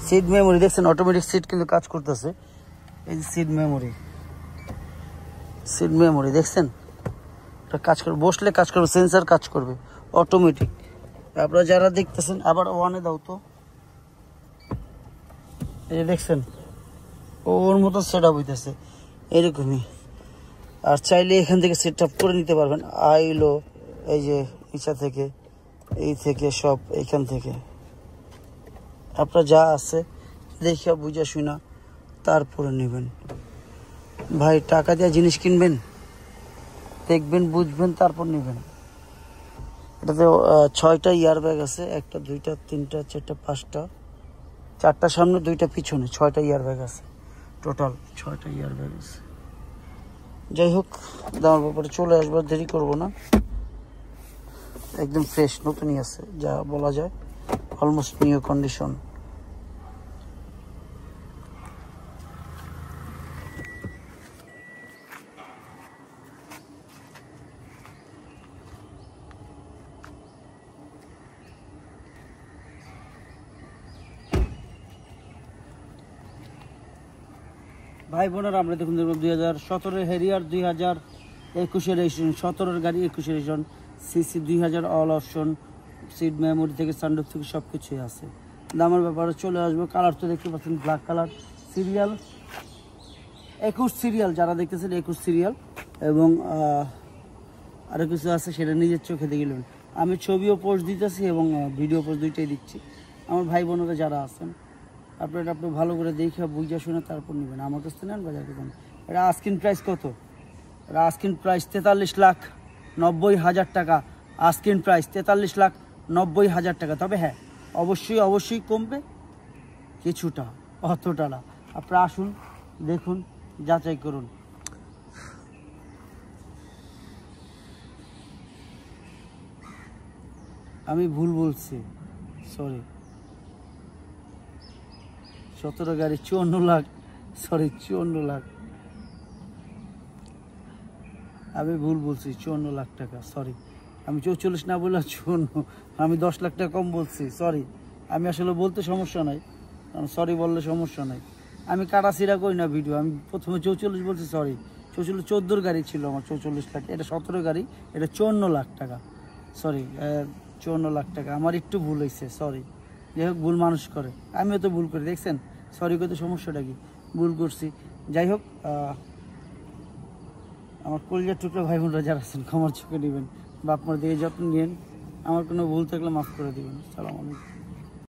Seat memory দেখছেন, automatic seat কিন্তু কাজ করতেছে। এই সিট মেমোরি দেখছেন, এটা কাজ করবে, বসলে কাজ করবে, সেন্সার কাজ করবে অটোমেটিক। আপনারা যারা দেখতেছেন, আবার ওয়ানে দাও তো, এই যে দেখছেন ওর মতো সেট আপ হইতেছে এরকমই। আর চাইলে এখান থেকে সেট আপ করে নিতে পারবেন। আইলো এই যে নিচা থেকে, এই থেকে সব এইখান থেকে আপনার যা আছে দেখিয়া বুঝা শুনা তারপরে নেবেন। ভাই টাকা দিয়ে জিনিস কিনবেন, দেখবেন বুঝবেন তারপর নেবেন। এটাতে 6টা ইয়ার ব্যাগ আছে, 1টা 2টা 3টা 4টা 5টা, 4টা সামনে 2টা পিছনে, 6টা ইয়ার ব্যাগ আছে, টোটাল 6টা ইয়ার ব্যাগ আছে। যাই হোক, দামের ব্যাপারে চলে আসবার দেরি করব না, একদম ফ্রেশ নতুনই আছে যা বলা যায়, অলমোস্ট নিউ কন্ডিশন। ভাই বোনেরা, আমরা দেখুন 2017 হ্যারিয়ার, 2021 রেজিস্ট্রেশন, 17 গাড়ি 21 registration, CC 2000, all option, seat memory থেকে সানরুফ থেকে সব কিছুই আছে। দামের ব্যাপারে চলে আসবো। কালার তো দেখতে পাচ্ছেন ব্ল্যাক কালার, সিরিয়াল 21 সিরিয়াল, যারা দেখতেছেন 21 সিরিয়াল, এবং আরও কিছু আছে সেটা নিজের চোখে দেখে নেবেন। আমি ছবিও পোস্ট দিতেছি এবং ভিডিও পোস্ট দুইটাই দিচ্ছি। আমার ভাই বোনেরা যারা আছেন, আপনারা আপনি ভালো করে দেখে বুঝে শুনে তারপর নেবেন, আমার কাছ থেকে নেন বাজার থেকে। এটা আস্কিং প্রাইস কত? এটা আস্কিং প্রাইস 43,90,000 টাকা। আস্কিং প্রাইস 43,90,000 টাকা। তবে হ্যাঁ, অবশ্যই কমবে কিছুটা, অতটা না। আপনারা আসুন, দেখুন, যাচাই করুন। আমি ভুল বলছি, সরি। 17 গাড়ি 54 লাখ, সরি 54 লাখ, আমি ভুল বলছি, 54 লাখ টাকা, সরি। আমি 44 না বললাম 54, আমি 10 লাখ টাকা কম বলছি, সরি। আমি আসলে বলতে সমস্যা নাই, কারণ সরি বললে সমস্যা নাই। আমি কাটাছিড়া করি না ভিডিও, আমি প্রথমে 44 বলছি, সরি। 14 গাড়ি ছিল আমার, 44 লাখ, এটা 17 গাড়ি, এটা 54 লাখ টাকা, সরি 54 লাখ টাকা। আমার একটু ভুল হয়েছে, সরি। যাই হোক, ভুল মানুষ করে, আমিও তো ভুল করি, দেখছেন। সরি করতে সমস্যাটা কি, ভুল করছি। যাই হোক, আমার কলিজার টুকরো ভাই বোনরা যারা আছেন, ক্ষমার চোখে নেবেন বা আপনার দিকে যত্ন নিন। আমার কোনো ভুল থাকলে মাফ করে দেবেন। আসসালামু আলাইকুম।